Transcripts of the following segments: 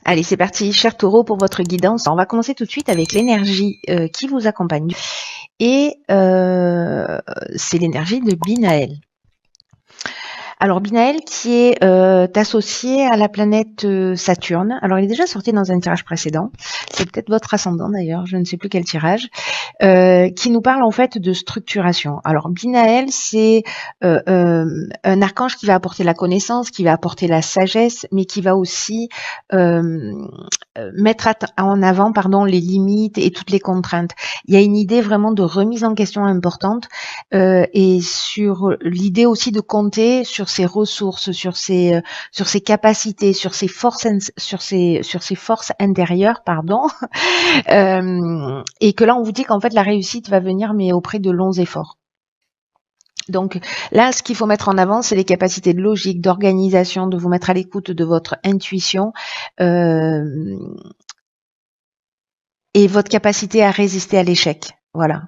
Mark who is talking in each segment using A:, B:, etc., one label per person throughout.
A: Allez, c'est parti, cher taureau, pour votre guidance. On va commencer tout de suite avec l'énergie qui vous accompagne. Et c'est l'énergie de Binaël. Alors Binaël qui est associé à la planète Saturne. Alors il est déjà sorti dans un tirage précédent. C'est peut-être votre ascendant d'ailleurs, je ne sais plus quel tirage. Qui nous parle en fait de structuration. Alors Binaël, c'est un archange qui va apporter la connaissance, qui va apporter la sagesse, mais qui va aussi mettre en avant les limites et toutes les contraintes. Il y a une idée vraiment de remise en question importante et sur l'idée aussi de compter sur ses ressources, sur ses capacités, sur ses forces intérieures, et que là on vous dit qu'en fait la réussite va venir mais auprès de longs efforts. Donc là, ce qu'il faut mettre en avant, c'est les capacités de logique, d'organisation, de vous mettre à l'écoute de votre intuition et votre capacité à résister à l'échec. Voilà.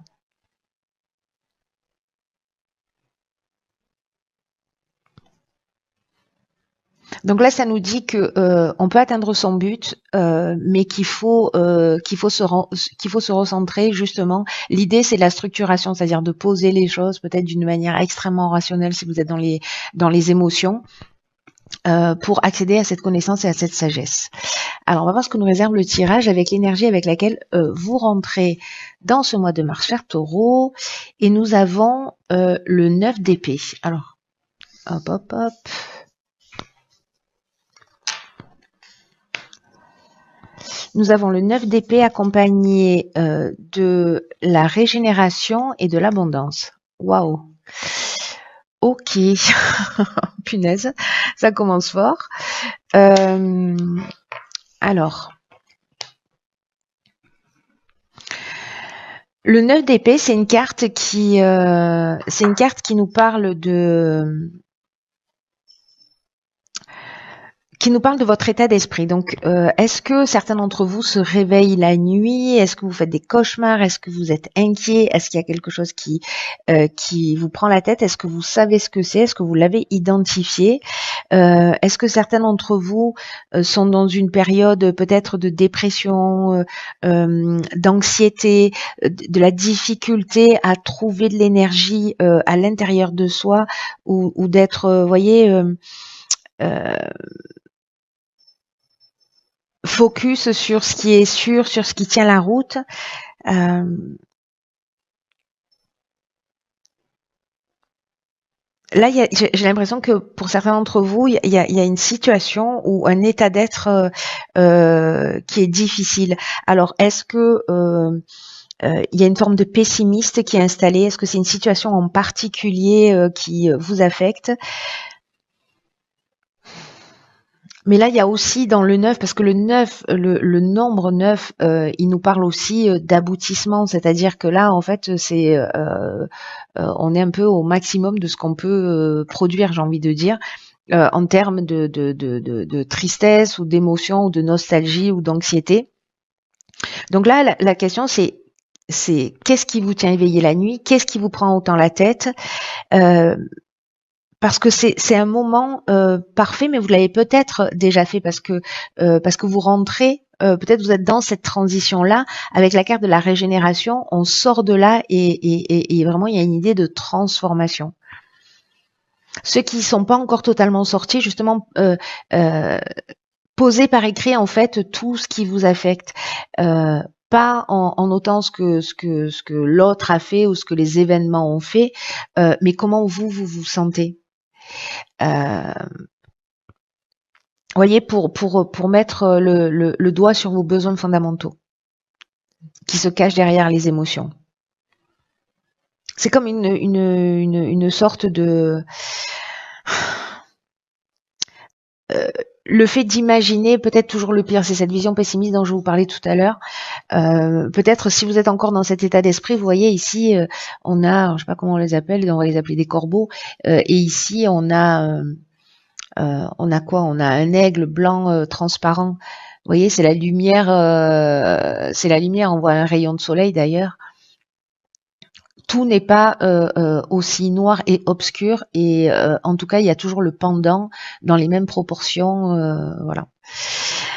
A: Donc là, ça nous dit que on peut atteindre son but, mais qu'il faut se recentrer justement. L'idée, c'est la structuration, c'est-à-dire de poser les choses peut-être d'une manière extrêmement rationnelle si vous êtes dans les émotions, pour accéder à cette connaissance et à cette sagesse. Alors, on va voir ce que nous réserve le tirage avec l'énergie avec laquelle vous rentrez dans ce mois de mars, cher taureau. Et nous avons le 9 d'épée. Alors, hop. Nous avons le 9 d'épée accompagné de la régénération et de l'abondance. Waouh! Ok, punaise, ça commence fort. Alors, le 9 d'épée, c'est une carte qui nous parle de votre état d'esprit. Donc, est-ce que certains d'entre vous se réveillent la nuit? Est-ce que vous faites des cauchemars? Est-ce que vous êtes inquiet? Est-ce qu'il y a quelque chose qui vous prend la tête? Est-ce que vous savez ce que c'est? Est-ce que vous l'avez identifié? Est-ce que certains d'entre vous sont dans une période peut-être de dépression, d'anxiété, de la difficulté à trouver de l'énergie à l'intérieur de soi ou d'être, focus sur ce qui est sûr, sur ce qui tient la route. Là, j'ai l'impression que pour certains d'entre vous, il y a une situation ou un état d'être qui est difficile. Alors, est-ce que il y a une forme de pessimiste qui est installée? Est-ce que c'est une situation en particulier qui vous affecte? Mais là, il y a aussi dans le 9, parce que le 9, le nombre 9, il nous parle aussi d'aboutissement, c'est-à-dire que là, en fait, on est un peu au maximum de ce qu'on peut produire, j'ai envie de dire, en termes de tristesse ou d'émotion ou de nostalgie ou d'anxiété. Donc là, la question, c'est qu'est-ce qui vous tient éveillé la nuit? Qu'est-ce qui vous prend autant la tête? Parce que c'est un moment parfait, mais vous l'avez peut-être déjà fait parce que vous rentrez, peut-être vous êtes dans cette transition-là avec la carte de la régénération. On sort de là et vraiment il y a une idée de transformation. Ceux qui sont pas encore totalement sortis, justement, posez par écrit en fait tout ce qui vous affecte. Pas en notant ce que l'autre a fait ou ce que les événements ont fait, mais comment vous sentez. Voyez, pour mettre le doigt sur vos besoins fondamentaux qui se cachent derrière les émotions. C'est comme une sorte de le fait d'imaginer peut-être toujours le pire, c'est cette vision pessimiste dont je vous parlais tout à l'heure. Peut-être si vous êtes encore dans cet état d'esprit, vous voyez ici on a, je sais pas comment on les appelle, on va les appeler des corbeaux, et ici on a quoi? On a un aigle blanc transparent. Vous voyez, c'est la lumière, on voit un rayon de soleil d'ailleurs. Tout n'est pas aussi noir et obscur, et en tout cas, il y a toujours le pendant dans les mêmes proportions, voilà.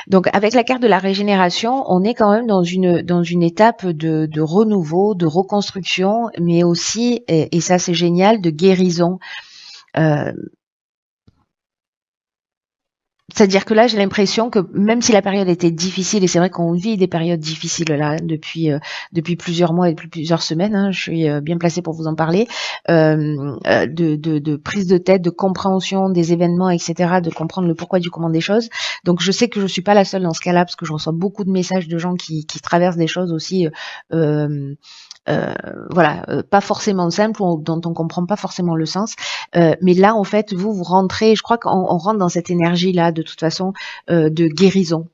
A: Donc avec la carte de la régénération, on est quand même dans une étape de renouveau, de reconstruction, mais aussi, et ça c'est génial, de guérison. Euh, C'est-à-dire que là, j'ai l'impression que même si la période était difficile, et c'est vrai qu'on vit des périodes difficiles là depuis plusieurs mois et depuis plusieurs semaines, hein, je suis bien placée pour vous en parler, de prise de tête, de compréhension des événements, etc., de comprendre le pourquoi du comment des choses. Donc je sais que je suis pas la seule dans ce cas-là, parce que je reçois beaucoup de messages de gens qui traversent des choses aussi. Euh, euh, voilà, pas forcément simple ou dont on comprend pas forcément le sens. Mais là, en fait, vous rentrez, je crois qu'on rentre dans cette énergie-là, de toute façon, de guérison,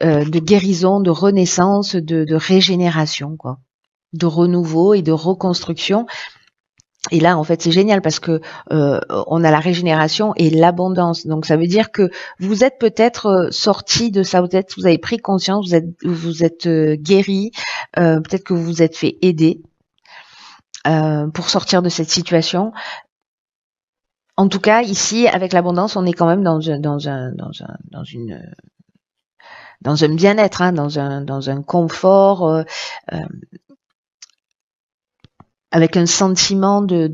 A: de renaissance, de régénération, quoi, de renouveau et de reconstruction. Et là, en fait, c'est génial parce que on a la régénération et l'abondance. Donc, ça veut dire que vous êtes peut-être sorti de ça, peut-être vous avez pris conscience, vous êtes guéri, peut-être que vous vous êtes fait aider pour sortir de cette situation. En tout cas, ici, avec l'abondance, on est quand même dans un bien-être, hein, dans un confort, euh, avec un sentiment de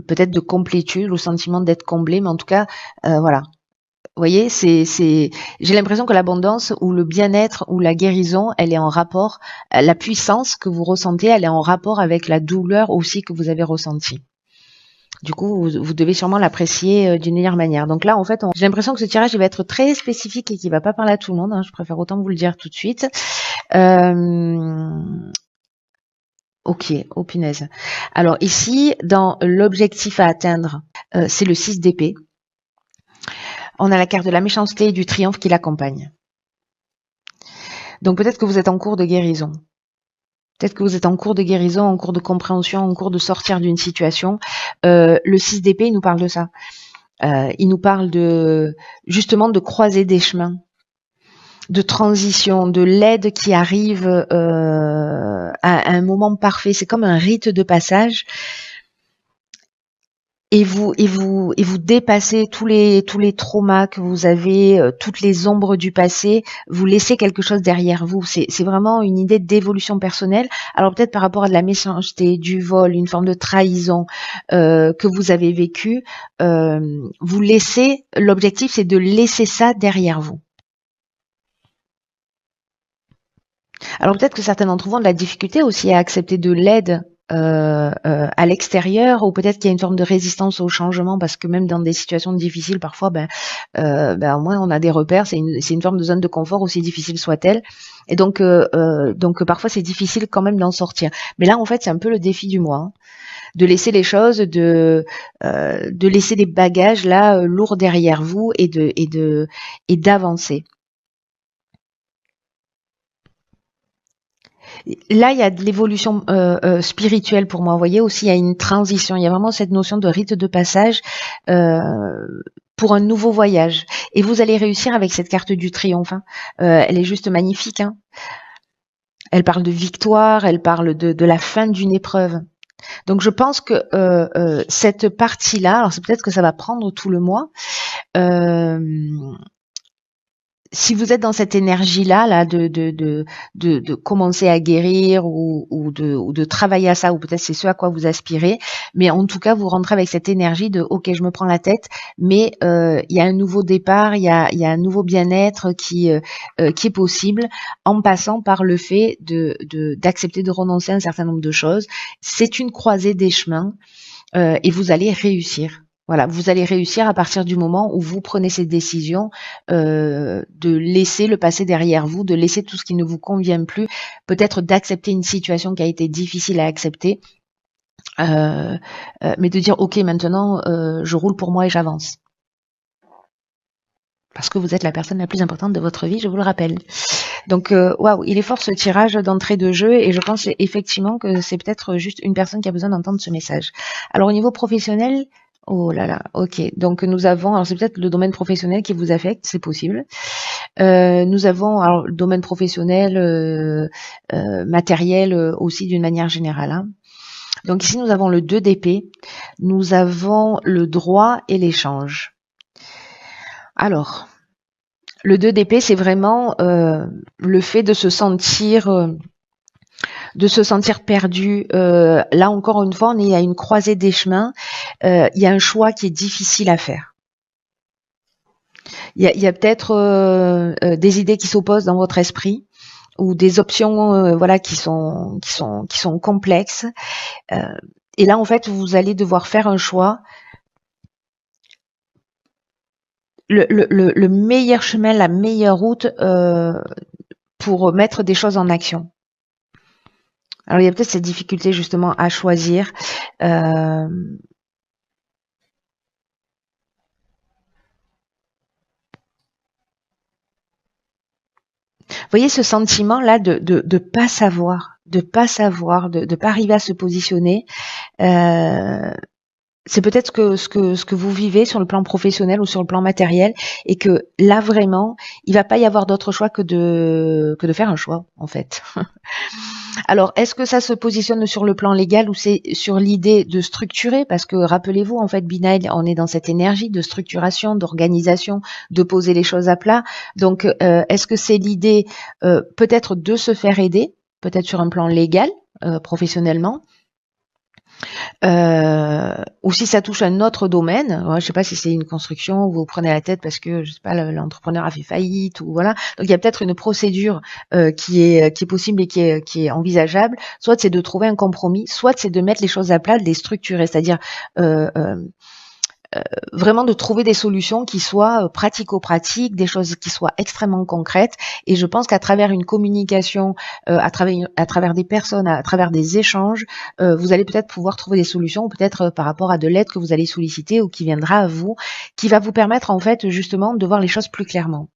A: peut-être de complétude, le sentiment d'être comblé, mais en tout cas, voilà. Vous voyez, j'ai l'impression que l'abondance ou le bien-être ou la guérison, elle est en rapport, la puissance que vous ressentez, elle est en rapport avec la douleur aussi que vous avez ressentie. Du coup, vous devez sûrement l'apprécier d'une meilleure manière. Donc là, en fait, j'ai l'impression que ce tirage il va être très spécifique et qu'il va pas parler à tout le monde. Hein. Je préfère autant vous le dire tout de suite. Ok, oh punaise. Alors ici, dans l'objectif à atteindre, c'est le 6 d'épée. On a la carte de la méchanceté et du triomphe qui l'accompagne. Donc peut-être que vous êtes en cours de guérison. Peut-être que vous êtes en cours de guérison, en cours de compréhension, en cours de sortir d'une situation. Le 6 d'épée, il nous parle de ça. Il nous parle justement de croiser des chemins, de transition, de l'aide qui arrive à un moment parfait. C'est comme un rite de passage. Et vous dépassez tous les traumas que vous avez, toutes les ombres du passé, vous laissez quelque chose derrière vous. C'est vraiment une idée d'évolution personnelle. Alors peut-être par rapport à de la méchanceté, du vol, une forme de trahison que vous avez vécu, vous laissez. L'objectif c'est de laisser ça derrière vous. Alors peut-être que certains d'entre vous ont de la difficulté aussi à accepter de l'aide à l'extérieur, ou peut-être qu'il y a une forme de résistance au changement parce que même dans des situations difficiles parfois au moins on a des repères, c'est une forme de zone de confort aussi difficile soit-elle, et donc parfois c'est difficile quand même d'en sortir, mais là en fait c'est un peu le défi du mois, hein, de laisser les choses, de laisser les bagages là lourds derrière vous et d'avancer. Là, il y a de l'évolution spirituelle pour moi. Vous voyez aussi, il y a une transition. Il y a vraiment cette notion de rite de passage pour un nouveau voyage. Et vous allez réussir avec cette carte du triomphe. Hein. Elle est juste magnifique. Hein. Elle parle de victoire, elle parle de la fin d'une épreuve. Donc je pense que cette partie-là, alors c'est peut-être que ça va prendre tout le mois, si vous êtes dans cette énergie-là, là, de commencer à guérir ou de travailler à ça, ou peut-être c'est ce à quoi vous aspirez, mais en tout cas, vous rentrez avec cette énergie de OK, je me prends la tête, mais il y a un nouveau départ, il y a un nouveau bien-être qui est possible en passant par le fait d'accepter de renoncer à un certain nombre de choses. C'est une croisée des chemins et vous allez réussir. Voilà, vous allez réussir à partir du moment où vous prenez cette décision de laisser le passé derrière vous, de laisser tout ce qui ne vous convient plus, peut-être d'accepter une situation qui a été difficile à accepter, mais de dire ok, maintenant je roule pour moi et j'avance. Parce que vous êtes la personne la plus importante de votre vie, je vous le rappelle. Donc, waouh, il est fort ce tirage d'entrée de jeu, et je pense effectivement que c'est peut-être juste une personne qui a besoin d'entendre ce message. Alors, au niveau professionnel, oh là là, ok. Donc, nous avons, alors c'est peut-être le domaine professionnel qui vous affecte, c'est possible. Nous avons alors le domaine professionnel, matériel aussi d'une manière générale. Hein. Donc ici, nous avons le 2 d'épée, nous avons le droit et l'échange. Alors, Le 2 d'épée, c'est vraiment le fait de se sentir perdu. Là encore une fois, on est à une croisée des chemins. Il y a un choix qui est difficile à faire. Il y a peut-être des idées qui s'opposent dans votre esprit ou des options voilà qui sont complexes. Et là, en fait, vous allez devoir faire un choix. Le meilleur chemin, la meilleure route pour mettre des choses en action. Alors, il y a peut-être cette difficulté justement à choisir. Vous voyez ce sentiment-là de pas savoir, de pas arriver à se positionner. C'est peut-être ce que vous vivez sur le plan professionnel ou sur le plan matériel, et que là vraiment, il va pas y avoir d'autre choix que de faire un choix en fait. Alors, est-ce que ça se positionne sur le plan légal ou c'est sur l'idée de structurer? Parce que rappelez-vous, en fait, Binaël, on est dans cette énergie de structuration, d'organisation, de poser les choses à plat. Donc, est-ce que c'est l'idée peut-être de se faire aider, peut-être sur un plan légal, professionnellement, ou si ça touche un autre domaine, je sais pas si c'est une construction où vous prenez la tête parce que je sais pas l'entrepreneur a fait faillite ou voilà. Donc il y a peut-être une procédure qui est possible et qui est envisageable. Soit c'est de trouver un compromis, soit c'est de mettre les choses à plat, de les structurer, c'est-à-dire vraiment de trouver des solutions qui soient pratico-pratiques, des choses qui soient extrêmement concrètes. Et je pense qu'à travers une communication, à travers des personnes, à travers des échanges, vous allez peut-être pouvoir trouver des solutions, ou peut-être par rapport à de l'aide que vous allez solliciter ou qui viendra à vous, qui va vous permettre en fait justement de voir les choses plus clairement.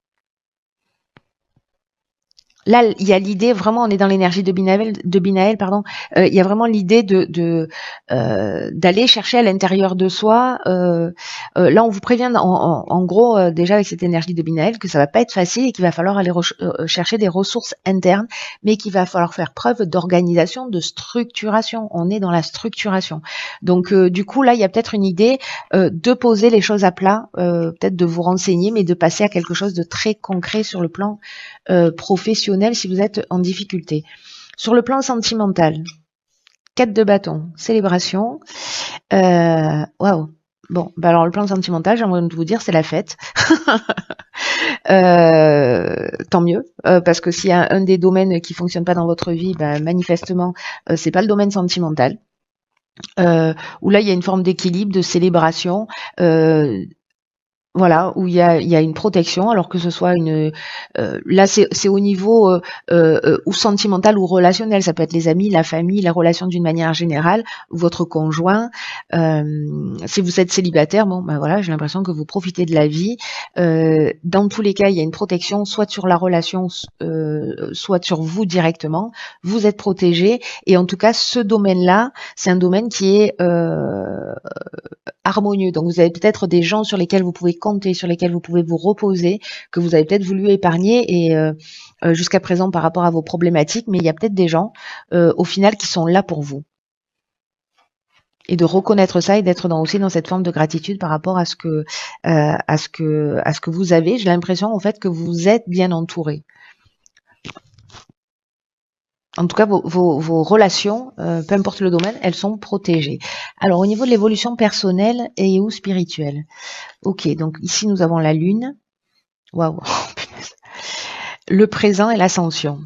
A: Là, il y a l'idée, vraiment, on est dans l'énergie de Binaël, pardon. Il y a vraiment l'idée d'aller chercher à l'intérieur de soi. Là, on vous prévient, en gros, déjà avec cette énergie de Binaël, que ça va pas être facile et qu'il va falloir aller chercher des ressources internes, mais qu'il va falloir faire preuve d'organisation, de structuration. On est dans la structuration. Donc, du coup, là, il y a peut-être une idée de poser les choses à plat, peut-être de vous renseigner, mais de passer à quelque chose de très concret sur le plan professionnel si vous êtes en difficulté. Sur le plan sentimental, 4 de bâton, célébration. Waouh. Bon, bah alors le plan sentimental, j'ai envie de vous dire, c'est la fête. Tant mieux, parce que s'il y a un des domaines qui fonctionne pas dans votre vie, bah, manifestement, c'est pas le domaine sentimental. Où là, il y a une forme d'équilibre, de célébration. Voilà, où il y a une protection, alors que ce soit là c'est au niveau ou sentimental ou relationnel, ça peut être les amis, la famille, la relation d'une manière générale, votre conjoint. Si vous êtes célibataire, bon ben voilà, j'ai l'impression que vous profitez de la vie. Dans tous les cas, il y a une protection, soit sur la relation, soit sur vous directement. Vous êtes protégé, et en tout cas, ce domaine-là, c'est un domaine qui est harmonieux. Donc vous avez peut-être des gens sur lesquels vous pouvez compter, sur lesquels vous pouvez vous reposer, que vous avez peut-être voulu épargner et jusqu'à présent par rapport à vos problématiques, mais il y a peut-être des gens au final qui sont là pour vous. Et de reconnaître ça et d'être aussi dans cette forme de gratitude par rapport à ce que vous avez. J'ai l'impression en fait que vous êtes bien entouré. En tout cas, vos relations, peu importe le domaine, elles sont protégées. Alors, au niveau de l'évolution personnelle et ou spirituelle. Ok, donc ici, nous avons la Lune. Waouh. Le présent et l'ascension.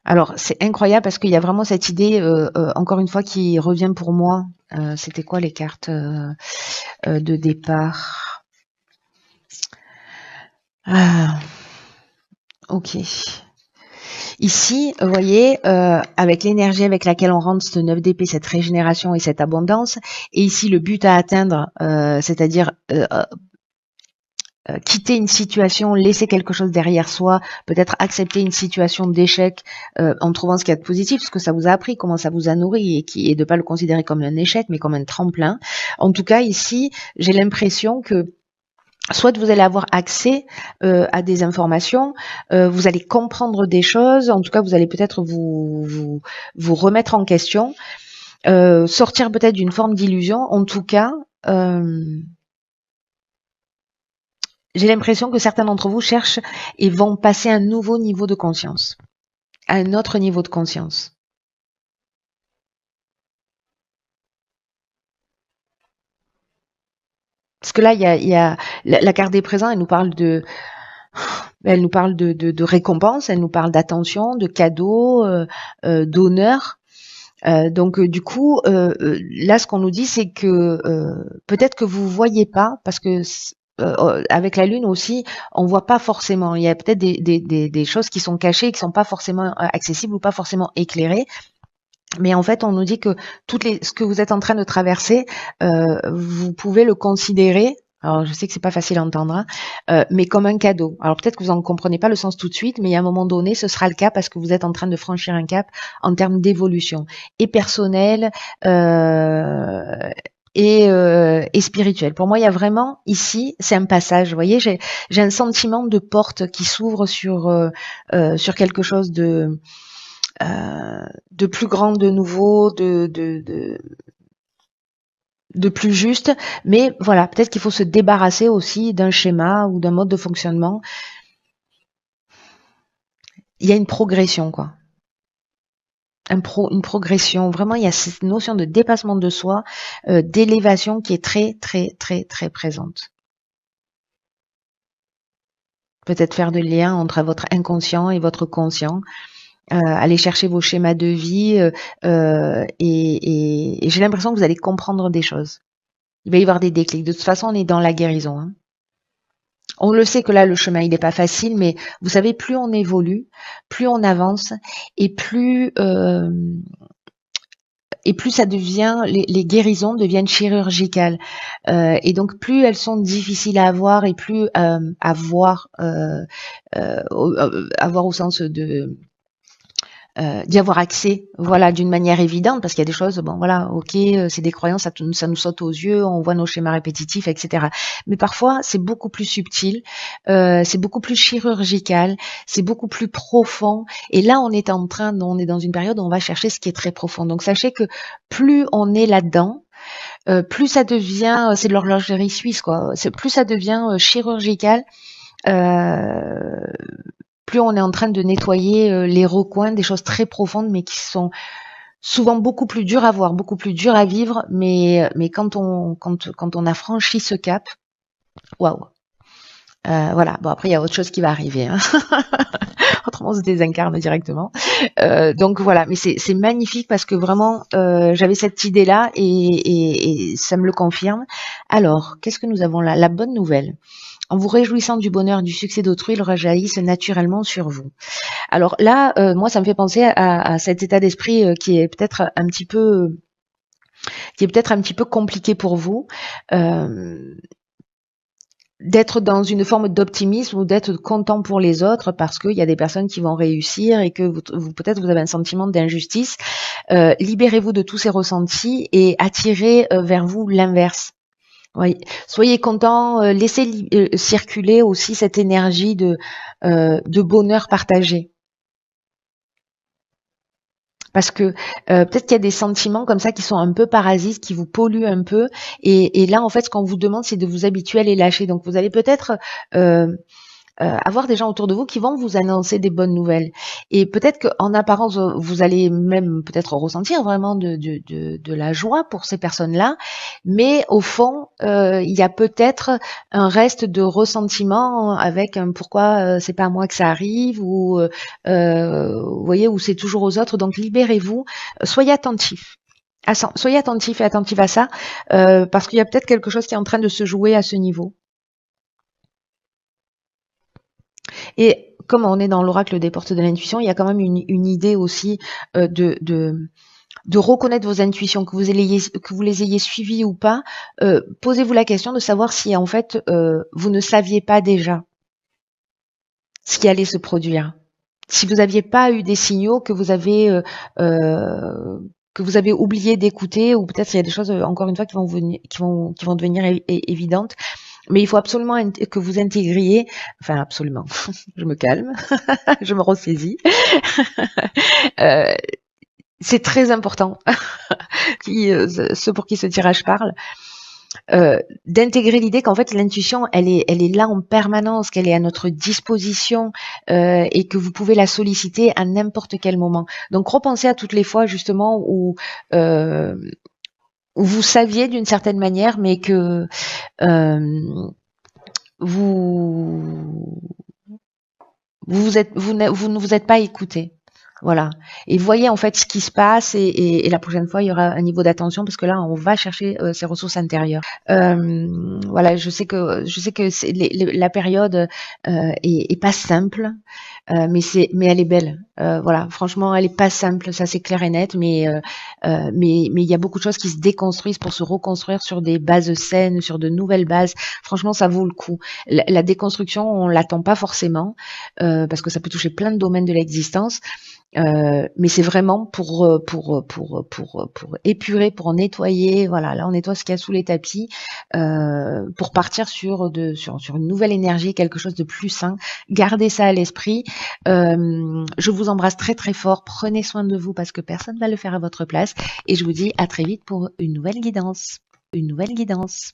A: Alors, c'est incroyable parce qu'il y a vraiment cette idée, encore une fois, qui revient pour moi. C'était quoi les cartes de départ? Ok. Ici, vous voyez, avec l'énergie avec laquelle on rentre ce 9 d'épée, cette régénération et cette abondance, et ici le but à atteindre, c'est-à-dire quitter une situation, laisser quelque chose derrière soi, peut-être accepter une situation d'échec en trouvant ce qu'il y a de positif, ce que ça vous a appris, comment ça vous a nourri, et de pas le considérer comme un échec, mais comme un tremplin. En tout cas, ici, j'ai l'impression que soit vous allez avoir accès à des informations, vous allez comprendre des choses, en tout cas vous allez peut-être vous remettre en question, sortir peut-être d'une forme d'illusion, en tout cas J'ai l'impression que certains d'entre vous cherchent et vont passer à un nouveau niveau de conscience, à un autre niveau de conscience. Parce que là, il y a la carte des présents, elle nous parle de récompense, elle nous parle d'attention, de cadeaux, d'honneur. Donc du coup, là, ce qu'on nous dit, c'est que peut-être que vous voyez pas, parce que avec la lune aussi, on voit pas forcément. Il y a peut-être des choses qui sont cachées, qui sont pas forcément accessibles ou pas forcément éclairées. Mais en fait, on nous dit que ce que vous êtes en train de traverser, vous pouvez le considérer. Alors, je sais que c'est pas facile à entendre, hein, mais comme un cadeau. Alors peut-être que vous en comprenez pas le sens tout de suite, mais à un moment donné, ce sera le cas parce que vous êtes en train de franchir un cap en termes d'évolution et personnelle et spirituelle. Pour moi, il y a vraiment ici, c'est un passage. Vous voyez, j'ai un sentiment de porte qui s'ouvre sur quelque chose de plus grand, de nouveau, de plus juste. Mais voilà, peut-être qu'il faut se débarrasser aussi d'un schéma ou d'un mode de fonctionnement. Il y a une progression, quoi. Une progression. Vraiment, il y a cette notion de dépassement de soi, d'élévation qui est très, très, très, très présente. Peut-être faire de lien entre votre inconscient et votre conscient. Aller chercher vos schémas de vie et j'ai l'impression que vous allez comprendre des choses. Il va y avoir des déclics. De toute façon, on est dans la guérison, hein. On le sait que là, le chemin, il n'est pas facile, mais vous savez, plus on évolue, plus on avance, et plus ça devient, les guérisons deviennent chirurgicales. Et donc, plus elles sont difficiles à avoir et plus avoir au sens d'y avoir accès, voilà, d'une manière évidente, parce qu'il y a des choses, bon, voilà, ok, c'est des croyances, ça nous saute aux yeux, on voit nos schémas répétitifs, etc. Mais parfois, c'est beaucoup plus subtil, c'est beaucoup plus chirurgical, c'est beaucoup plus profond. Et là, on est dans une période où on va chercher ce qui est très profond. Donc, sachez que plus on est là-dedans, plus ça devient, c'est de l'horlogerie suisse, quoi. Plus ça devient chirurgical. Euh, Plus on est en train de nettoyer les recoins, des choses très profondes, mais qui sont souvent beaucoup plus dures à voir, beaucoup plus dures à vivre. Mais quand on a franchi ce cap, waouh. Voilà. Bon, après il y a autre chose qui va arriver, hein. Autrement on se désincarne directement. Donc voilà, mais c'est magnifique parce que vraiment j'avais cette idée là et ça me le confirme. Alors qu'est-ce que nous avons là? La bonne nouvelle. En vous réjouissant du bonheur, du succès d'autrui, ils rejaillissent naturellement sur vous. Alors là, moi, ça me fait penser à cet état d'esprit qui est peut-être un petit peu compliqué pour vous, euh, d'être dans une forme d'optimisme ou d'être content pour les autres parce qu'il y a des personnes qui vont réussir et que peut-être vous avez un sentiment d'injustice. Libérez-vous de tous ces ressentis et attirez vers vous l'inverse. Oui, soyez content, laissez circuler aussi cette énergie de bonheur partagé. Parce que peut-être qu'il y a des sentiments comme ça qui sont un peu parasites, qui vous polluent un peu. Et là, en fait, ce qu'on vous demande, c'est de vous habituer à les lâcher. Donc, vous allez peut-être avoir des gens autour de vous qui vont vous annoncer des bonnes nouvelles. Et peut-être qu'en apparence, vous allez même peut-être ressentir vraiment de la joie pour ces personnes-là, mais au fond, il y a peut-être un reste de ressentiment avec un pourquoi c'est pas à moi que ça arrive ou vous voyez où c'est toujours aux autres. Donc libérez-vous, soyez attentifs. Soyez attentifs et attentifs à ça, parce qu'il y a peut-être quelque chose qui est en train de se jouer à ce niveau. Et comme on est dans l'oracle des portes de l'intuition, il y a quand même une idée aussi de reconnaître vos intuitions, que vous les ayez suivies ou pas. Posez-vous la question de savoir si en fait vous ne saviez pas déjà ce qui allait se produire. Si vous n'aviez pas eu des signaux que vous avez oublié d'écouter, ou peut-être il y a des choses encore une fois qui vont devenir évidentes. Mais il faut absolument que vous intégriez, enfin absolument, je me calme, je me ressaisis. Euh, c'est très important, ceux pour qui ce tirage parle. d'intégrer l'idée qu'en fait l'intuition elle est là en permanence, qu'elle est à notre disposition et que vous pouvez la solliciter à n'importe quel moment. Donc repensez à toutes les fois justement euh, où vous saviez d'une certaine manière, mais que vous vous ne vous êtes pas écouté. Voilà. Et voyez en fait ce qui se passe et la prochaine fois il y aura un niveau d'attention parce que là on va chercher ces ressources intérieures. Voilà, je sais que la période est pas simple, mais elle est belle. Voilà, franchement elle est pas simple, ça c'est clair et net, mais il y a beaucoup de choses qui se déconstruisent pour se reconstruire sur des bases saines, sur de nouvelles bases. Franchement ça vaut le coup. La déconstruction on l'attend pas forcément parce que ça peut toucher plein de domaines de l'existence. Mais c'est vraiment pour épurer, pour nettoyer. Voilà, là on nettoie ce qu'il y a sous les tapis pour partir sur une nouvelle énergie, quelque chose de plus sain. Gardez ça à l'esprit. Je vous embrasse très très fort. Prenez soin de vous parce que personne ne va le faire à votre place. Et je vous dis à très vite pour une nouvelle guidance. Une nouvelle guidance.